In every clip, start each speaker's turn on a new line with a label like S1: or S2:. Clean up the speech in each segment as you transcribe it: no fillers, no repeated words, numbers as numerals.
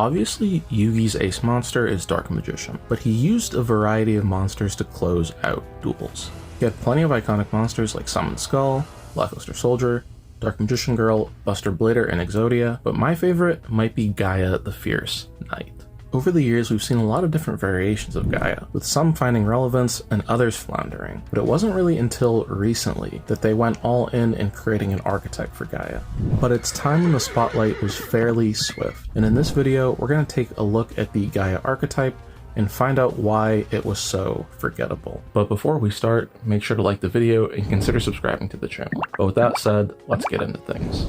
S1: Obviously, Yugi's ace monster is Dark Magician, but he used a variety of monsters to close out duels. He had plenty of iconic monsters like Summoned Skull, Lackluster Soldier, Dark Magician Girl, Buster Blader, and Exodia, but my favorite might be Gaia the Fierce Knight. Over the years, we've seen a lot of different variations of Gaia, with some finding relevance and others floundering, but it wasn't really until recently that they went all in creating an archetype for Gaia. But its time in the spotlight was fairly swift, and in this video, we're going to take a look at the Gaia archetype and find out why it was so forgettable. But before we start, make sure to like the video and consider subscribing to the channel. But with that said, let's get into things.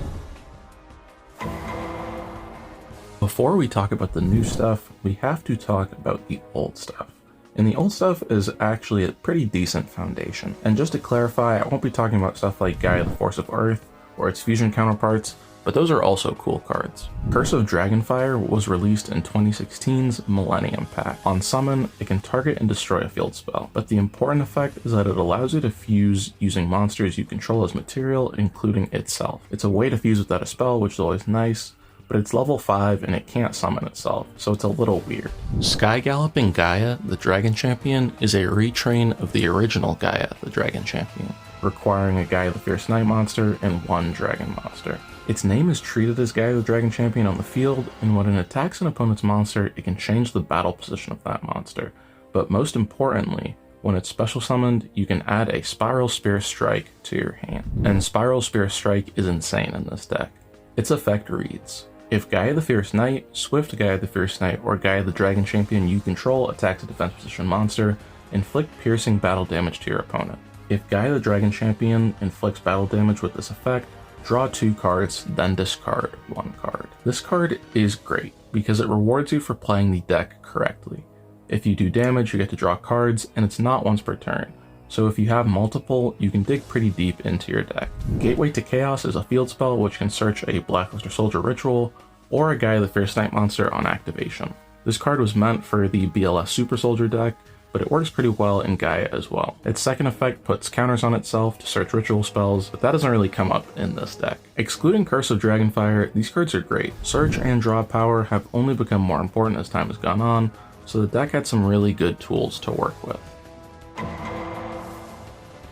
S1: Before we talk about the new stuff, we have to talk about the old stuff. And the old stuff is actually a pretty decent foundation. And just to clarify, I won't be talking about stuff like Gaia the Force of Earth or its fusion counterparts, but those are also cool cards. Curse of Dragonfire was released in 2016's Millennium Pack. On summon, it can target and destroy a field spell, but the important effect is that it allows you to fuse using monsters you control as material, including itself. It's a way to fuse without a spell, which is always nice, but it's level 5 and it can't summon itself, so it's a little weird. Sky Galloping Gaia, the Dragon Champion, is a retrain of the original Gaia, the Dragon Champion, requiring a Gaia the Fierce Knight monster and 1 dragon monster. Its name is treated as Gaia the Dragon Champion on the field, and when it attacks an opponent's monster, it can change the battle position of that monster. But most importantly, when it's special summoned, you can add a Spiral Spear Strike to your hand. And Spiral Spear Strike is insane in this deck. Its effect reads: if Gaia the Fierce Knight, Swift Gaia the Fierce Knight, or Gaia the Dragon Champion you control attacks a defense position monster, inflict piercing battle damage to your opponent. If Gaia the Dragon Champion inflicts battle damage with this effect, draw 2 cards, then discard 1 card. This card is great because it rewards you for playing the deck correctly. If you do damage, you get to draw cards, and it's not once per turn. So if you have multiple, you can dig pretty deep into your deck. Gateway to Chaos is a field spell which can search a Blackluster Soldier ritual or a Gaia the Fierce Knight monster on activation. This card was meant for the BLS Super Soldier deck, but it works pretty well in Gaia as well. Its second effect puts counters on itself to search ritual spells, but that doesn't really come up in this deck. Excluding Curse of Dragonfire, these cards are great. Search and draw power have only become more important as time has gone on, so the deck had some really good tools to work with.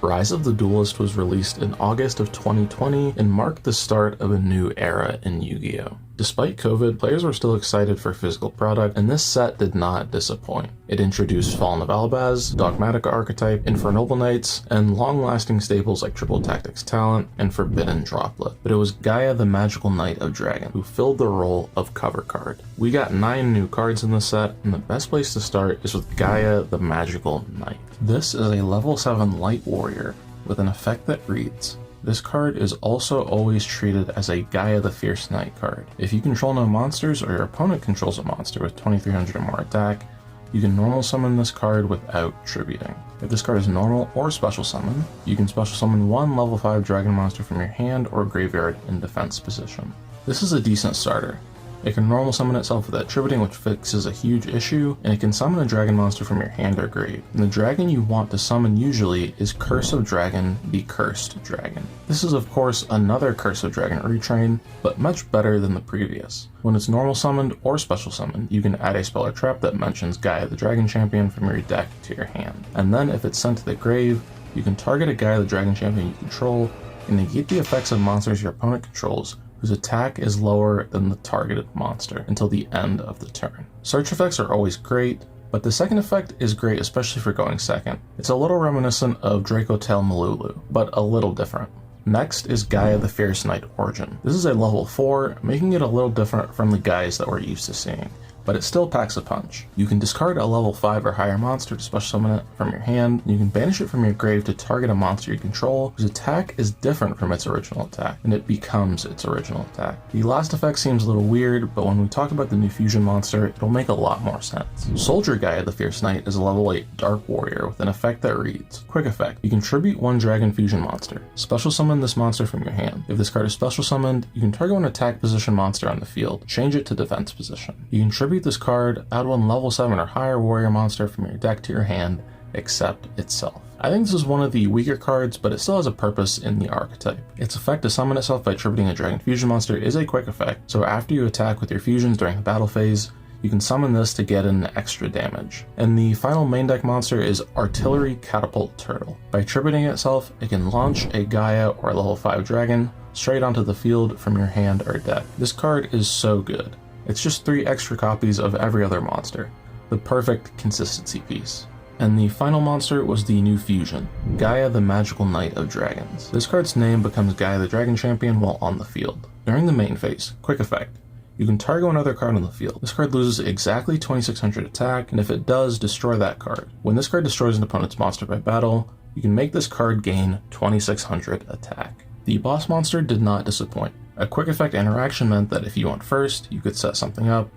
S1: Rise of the Duelist was released in August of 2020 and marked the start of a new era in Yu-Gi-Oh! Despite COVID, players were still excited for physical product, and this set did not disappoint. It introduced Fallen of Albaz, Dogmatic Archetype, Infernal Knights, and long-lasting staples like Triple Tactics Talent and Forbidden Droplet. But it was Gaia the Magical Knight of Dragon who filled the role of cover card. We got 9 new cards in the set, and the best place to start is with Gaia the Magical Knight. This is a level 7 light warrior with an effect that reads: this card is also always treated as a Gaia the Fierce Knight card. If you control no monsters or your opponent controls a monster with 2300 or more attack, you can normal summon this card without tributing. If this card is normal or special summon, you can special summon 1 level 5 dragon monster from your hand or graveyard in defense position. This is a decent starter. It can normal summon itself without tributing, which fixes a huge issue, and it can summon a dragon monster from your hand or grave. And the dragon you want to summon usually is Curse of Dragon, the Cursed Dragon. This is of course another Curse of Dragon retrain, but much better than the previous. When it's normal summoned or special summoned, you can add a spell or trap that mentions Gaia the Dragon Champion from your deck to your hand. And then if it's sent to the grave, you can target a Gaia the Dragon Champion you control and negate the effects of monsters your opponent controls whose attack is lower than the targeted monster until the end of the turn. Search effects are always great, but the second effect is great especially for going second. It's a little reminiscent of Draco Tail Malulu, but a little different. Next is Gaia the Fierce Knight Origin. This is a level 4, making it a little different from the Gaias that we're used to seeing, but it still packs a punch. You can discard a level 5 or higher monster to special summon it from your hand, and you can banish it from your grave to target a monster you control whose attack is different from its original attack, and it becomes its original attack. The last effect seems a little weird, but when we talk about the new fusion monster, it'll make a lot more sense. Soldier Gaia the Fierce Knight is a level 8 Dark Warrior with an effect that reads: quick effect, you can tribute 1 dragon fusion monster. Special summon this monster from your hand. If this card is special summoned, you can target 1 attack position monster on the field, change it to defense position. You can tribute this card, add 1 level 7 or higher warrior monster from your deck to your hand, Accept itself. I think this is one of the weaker cards, but it still has a purpose in the archetype. Its effect to summon itself by tributing a dragon fusion monster is a quick effect, so after you attack with your fusions during the battle phase, you can summon this to get in extra damage. And the final main deck monster is Artillery Catapult Turtle. By tributing itself, it can launch a Gaia or level 5 dragon straight onto the field from your hand or deck. This card is so good. It's just 3 extra copies of every other monster. The perfect consistency piece. And the final monster was the new fusion, Gaia the Magical Knight of Dragons. This card's name becomes Gaia the Dragon Champion while on the field. During the main phase, quick effect, you can target another card on the field. This card loses exactly 2600 attack, and if it does, destroy that card. When this card destroys an opponent's monster by battle, you can make this card gain 2600 attack. The boss monster did not disappoint. A quick effect interaction meant that if you went first, you could set something up,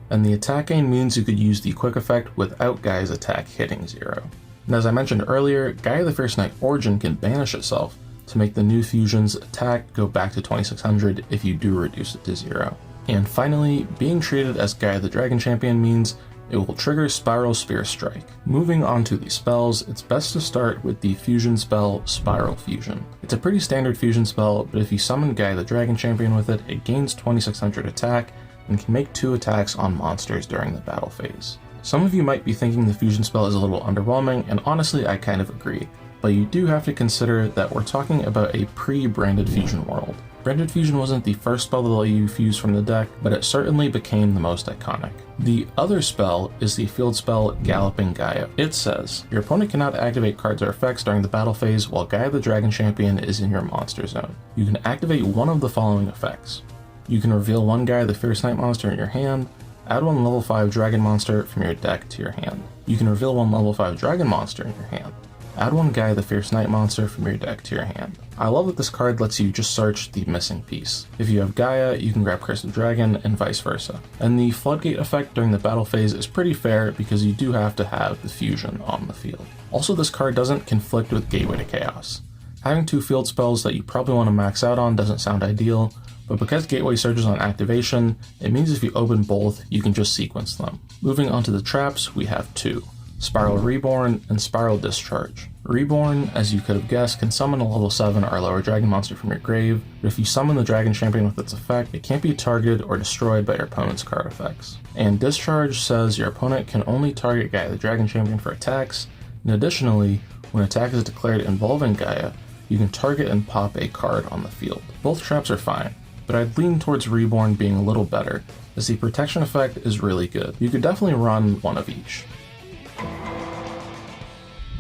S1: and the attack gain means you could use the quick effect without Gaia's attack hitting 0. And as I mentioned earlier, Gaia the Fierce Knight Origin can banish itself to make the new fusion's attack go back to 2600 if you do reduce it to 0. And finally, being treated as Gaia the Dragon Champion means it will trigger Spiral Spear Strike. Moving on to the spells, it's best to start with the fusion spell Spiral Fusion. It's a pretty standard fusion spell, but if you summon Gaia the Dragon Champion with it, it gains 2600 attack and can make 2 attacks on monsters during the battle phase. Some of you might be thinking the fusion spell is a little underwhelming, and honestly I kind of agree, but you do have to consider that we're talking about a pre-branded fusion world. Branded fusion wasn't the first spell that let you fuse from the deck, but it certainly became the most iconic. The other spell is the field spell Galloping Gaia. It says, your opponent cannot activate cards or effects during the battle phase while Gaia the Dragon Champion is in your monster zone. You can activate one of the following effects. You can reveal one Gaia the Fierce Knight monster in your hand, add one level 5 dragon monster from your deck to your hand. You can reveal one level 5 dragon monster in your hand. Add one Gaia the Fierce Knight monster from your deck to your hand. I love that this card lets you just search the missing piece. If you have Gaia, you can grab Curse of Dragon and vice versa. And the Floodgate effect during the battle phase is pretty fair because you do have to have the fusion on the field. Also, this card doesn't conflict with Gateway to Chaos. Having 2 field spells that you probably want to max out on doesn't sound ideal, but because Gateway surges on activation, it means if you open both, you can just sequence them. Moving on to the traps, we have 2. Spiral Reborn and Spiral Discharge. Reborn, as you could have guessed, can summon a level 7 or lower dragon monster from your grave, but if you summon the dragon champion with its effect, it can't be targeted or destroyed by your opponent's card effects. And Discharge says your opponent can only target Gaia the Dragon Champion for attacks, and additionally, when attack is declared involving Gaia, you can target and pop a card on the field. Both traps are fine, but I'd lean towards Reborn being a little better, as the protection effect is really good. You could definitely run one of each.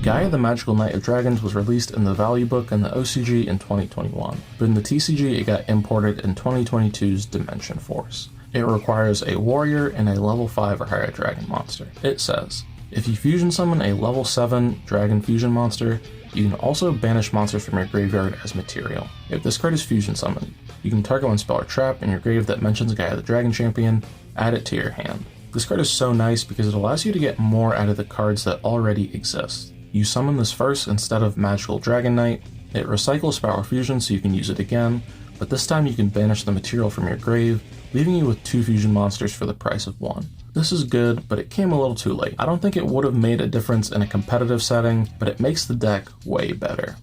S1: Gaia the Magical Knight of Dragons was released in the value book and the OCG in 2021, but in the TCG it got imported in 2022's Dimension Force. It requires a warrior and a level 5 or higher dragon monster. It says, if you fusion summon a level 7 dragon fusion monster, you can also banish monsters from your graveyard as material. If this card is fusion summoned, you can target one spell or trap in your grave that mentions Gaia the Dragon Champion, add it to your hand. This card is so nice because it allows you to get more out of the cards that already exist. You summon this first instead of Magical Dragon Knight, it recycles Spiral Fusion so you can use it again, but this time you can banish the material from your grave, leaving you with 2 fusion monsters for the price of 1. This is good, but it came a little too late. I don't think it would have made a difference in a competitive setting, but it makes the deck way better.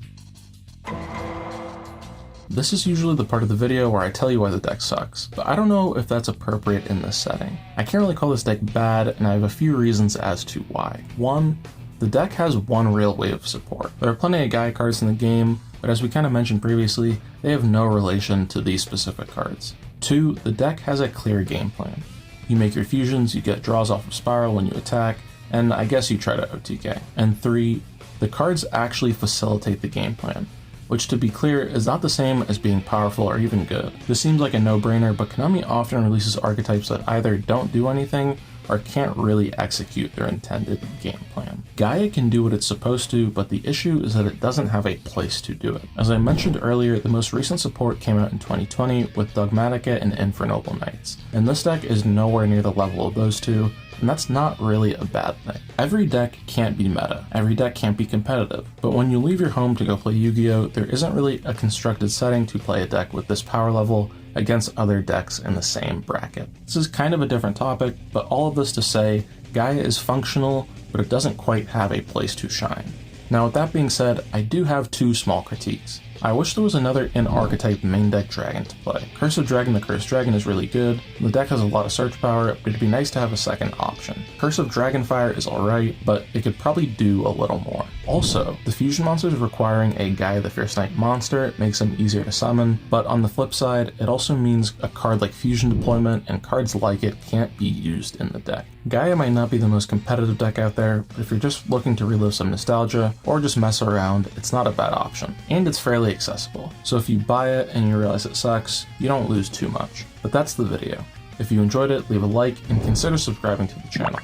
S1: This is usually the part of the video where I tell you why the deck sucks, but I don't know if that's appropriate in this setting. I can't really call this deck bad, and I have a few reasons as to why. 1, the deck has one real wave of support. There are plenty of Gaia cards in the game, but as we kind of mentioned previously, they have no relation to these specific cards. 2, the deck has a clear game plan. You make your fusions, you get draws off of Spiral when you attack, and I guess you try to OTK. And 3, the cards actually facilitate the game plan, which to be clear is not the same as being powerful or even good. This seems like a no-brainer, but Konami often releases archetypes that either don't do anything or can't really execute their intended game plan. Gaia can do what it's supposed to, but the issue is that it doesn't have a place to do it. As I mentioned earlier, the most recent support came out in 2020 with Dogmatica and Infernoble Knights, and this deck is nowhere near the level of those two, and that's not really a bad thing. Every deck can't be meta, every deck can't be competitive, but when you leave your home to go play Yu-Gi-Oh, there isn't really a constructed setting to play a deck with this power level against other decks in the same bracket. This is kind of a different topic, but all of this to say, Gaia is functional, but it doesn't quite have a place to shine. Now with that being said, I do have two small critiques. I wish there was another in-archetype main deck dragon to play. Curse of Dragon the Cursed Dragon is really good, the deck has a lot of search power, but it'd be nice to have a second option. Curse of Dragonfire is alright, but it could probably do a little more. Also, the fusion monsters requiring a Gaia the Fierce Knight monster makes them easier to summon, but on the flip side, it also means a card like Fusion Deployment and cards like it can't be used in the deck. Gaia might not be the most competitive deck out there, but if you're just looking to relive some nostalgia, or just mess around, it's not a bad option. And it's fairly accessible, so if you buy it and you realize it sucks, you don't lose too much. But that's the video. If you enjoyed it, leave a like and consider subscribing to the channel.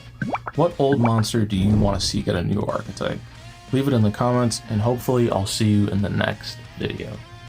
S1: What old monster do you want to see get a new archetype? Leave it in the comments, and hopefully I'll see you in the next video.